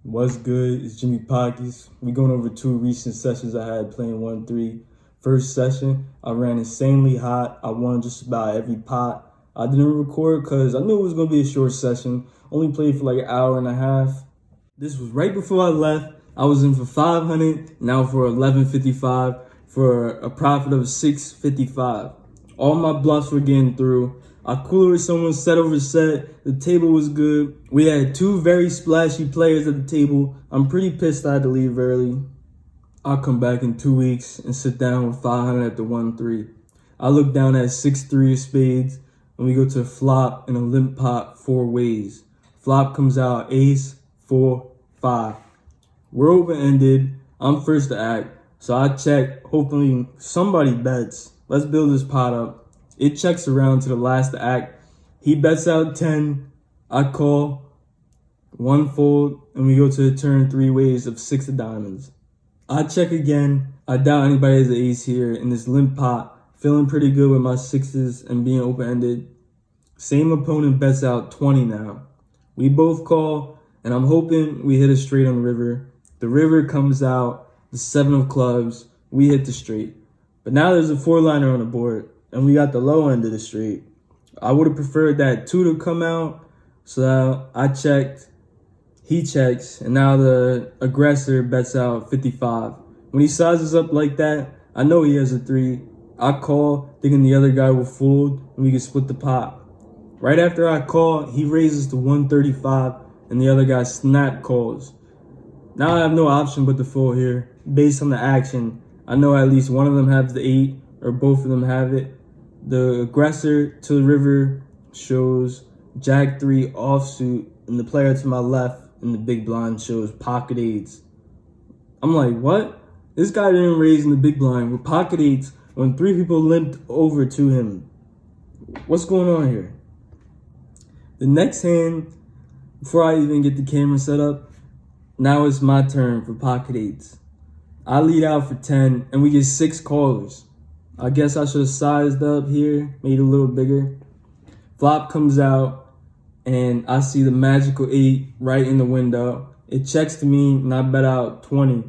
What's good? It's Jimmypocketts. We going over two recent sessions I had playing 1-3. First session, I ran insanely hot. I won just about every pot. I didn't record because I knew it was going to be a short session. Only played for like an hour and a half. This was right before I left. I was in for 500, now for 1155 for a profit of 655. All my bluffs were getting through. I coolered someone set over set. The table was good. We had two very splashy players at the table. I'm pretty pissed I had to leave early. I'll come back in 2 weeks and sit down with 500 at the 1-3. I look down at 6-3 of spades, and we go to flop in a limp pot 4 ways. Flop comes out ace, 4, 5. We're open-ended. I'm first to act, so I check, hoping somebody bets. Let's build this pot up. It checks around to the last act. He bets out 10. I call. 1 fold, and we go to the turn 3 ways of 6 of diamonds. I check again. I doubt anybody has an ace here in this limp pot. Feeling pretty good with my 6s and being open-ended. Same opponent bets out 20 now. We both call, and I'm hoping we hit a straight on the river. The river comes out, the 7 of clubs. We hit the straight. But now there's a 4-liner on the board, and we got the low end of the straight. I would have preferred that 2 to come out, so I checked, he checks, and now the aggressor bets out 55. When he sizes up like that, I know he has a 3. I call, thinking the other guy will fold, and we can split the pot. Right after I call, he raises to 135, and the other guy snap calls. Now I have no option but to fold here. Based on the action, I know at least one of them has the 8, or both of them have it. The aggressor to the river shows Jack 3 offsuit, and the player to my left in the big blind shows pocket 8s. I'm like, what? This guy didn't raise in the big blind with pocket 8s when 3 people limped over to him. What's going on here? The next hand, before I even get the camera set up, now it's my turn for pocket 8s. I lead out for 10, and we get 6 callers. I guess I should have sized up here, made it a little bigger. Flop comes out, and I see the magical 8 right in the window. It checks to me, and I bet out 20.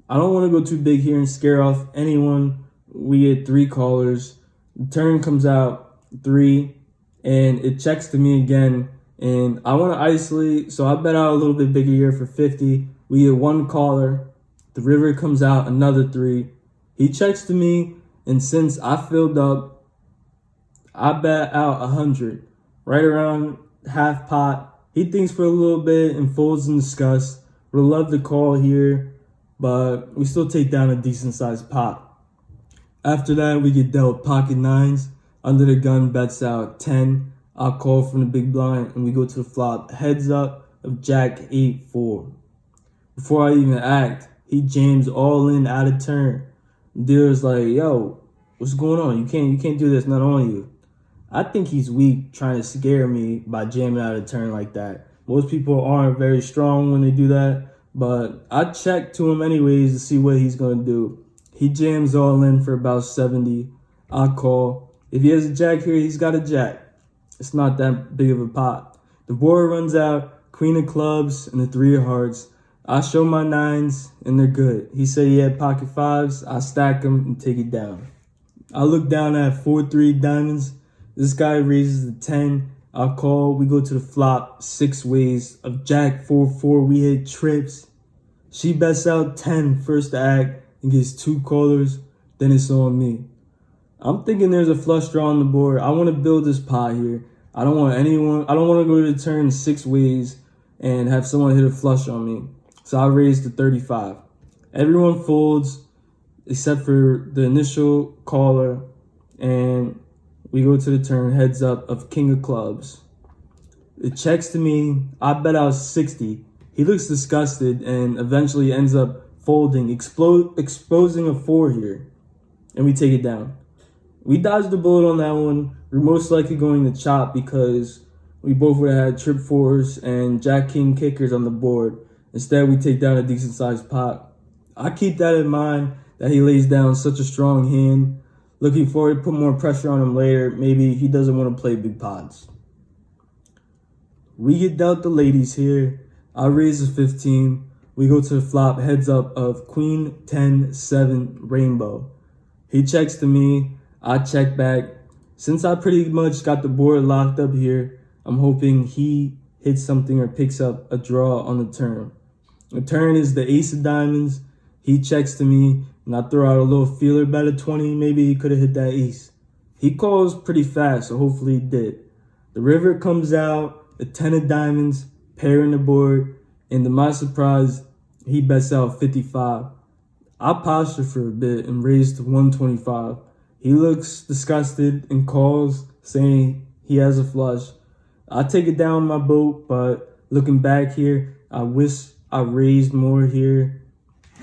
I don't want to go too big here and scare off anyone. We get 3 callers. The turn comes out 3, and it checks to me again. And I want to isolate, so I bet out a little bit bigger here for 50. We get 1 caller. The river comes out another 3. He checks to me, and since I filled up, I bet out 100, right around half pot. He thinks for a little bit and folds in disgust. Would love to call here, but we still take down a decent sized pot. After that, we get dealt pocket 9s. Under the gun bets out 10. I'll call from the big blind, and we go to the flop heads up of Jack 8, 4. Before I even act, he jams all in out of turn. Dealer's like, yo, what's going on? You can't do this, not on you. I think he's weak trying to scare me by jamming out of turn like that. Most people aren't very strong when they do that, but I check to him anyways to see what he's going to do. He jams all in for about 70. I call. If he has a jack here, he's got a jack. It's not that big of a pot. The board runs out, queen of clubs and the 3 of hearts. I show my 9s, and they're good. He said he had pocket 5s. I stack them and take it down. I look down at 4-3 diamonds. This guy raises the 10. I'll call. We go to the flop 6 ways of Jack 4-4. We hit trips. She bets out 10 first to act and gets 2 callers. Then it's on me. I'm thinking there's a flush draw on the board. I want to build this pot here. I don't want to go to the turn 6 ways and have someone hit a flush on me. So I raise to 35. Everyone folds except for the initial caller, and we go to the turn heads up of king of clubs. It checks to me. I bet out 60. He looks disgusted and eventually ends up folding, exposing a 4 here, and we take it down. We dodged the bullet on that one. We're most likely going to chop because we both would have had trip 4s and jack king kickers on the board. Instead, we take down a decent-sized pot. I keep that in mind, that he lays down such a strong hand. Looking forward to put more pressure on him later. Maybe he doesn't want to play big pots. We get dealt the ladies here. I raise a 15. We go to the flop, heads up of Queen 10-7 rainbow. He checks to me, I check back. Since I pretty much got the board locked up here, I'm hoping he hits something or picks up a draw on the turn. The turn is the ace of diamonds. He checks to me, and I throw out a little feeler bet of 20. Maybe he could have hit that ace. He calls pretty fast, so hopefully he did. The river comes out, the 10 of diamonds, pair in the board, and to my surprise, he bets out 55. I posture for a bit and raise to 125. He looks disgusted and calls, saying he has a flush. I take it down my boat, but looking back here, I wish I raised more here.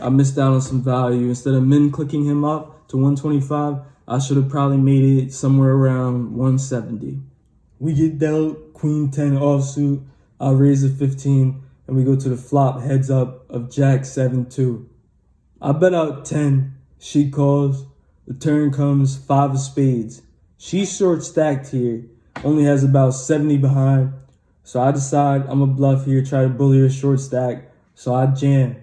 I missed out on some value. Instead of min clicking him up to 125, I should have probably made it somewhere around 170. We get dealt Queen 10 offsuit. I raise a 15, and we go to the flop heads up of Jack 7-2. I bet out 10. She calls. The turn comes 5 of spades. She's short stacked here. Only has about 70 behind. So I decide I'm a bluff here, try to bully her short stack. So I jam.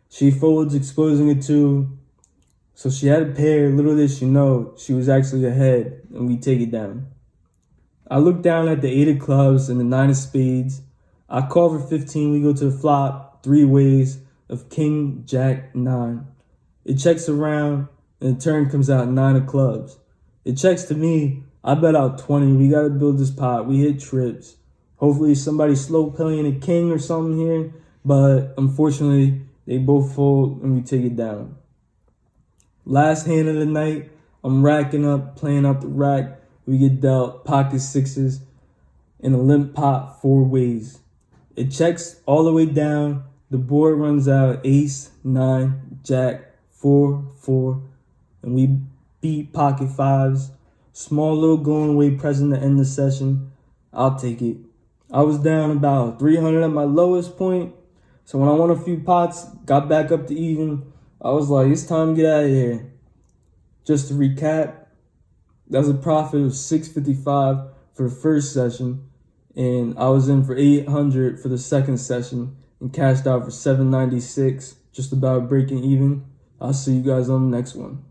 She folds, exposing a 2. So she had a pair. Little did she know, she was actually ahead, and we take it down. I look down at the 8 of clubs and the 9 of spades. I call for 15. We go to the flop 3 ways of King, Jack, 9. It checks around, and the turn comes out 9 of clubs. It checks to me. I bet out 20. We got to build this pot. We hit trips. Hopefully somebody slow playing a king or something here, but unfortunately, they both fold, and we take it down. Last hand of the night, I'm racking up, playing out the rack. We get dealt pocket sixes in a limp pot 4 ways. It checks all the way down. The board runs out ace, 9, jack, 4, 4, and we beat pocket fives. Small little going away present to end the session. I'll take it. I was down about 300 at my lowest point. So when I won a few pots, got back up to even, I was like, it's time to get out of here. Just to recap, that was a profit of $655 for the first session, and I was in for $800 for the second session and cashed out for $796, just about breaking even. I'll see you guys on the next one.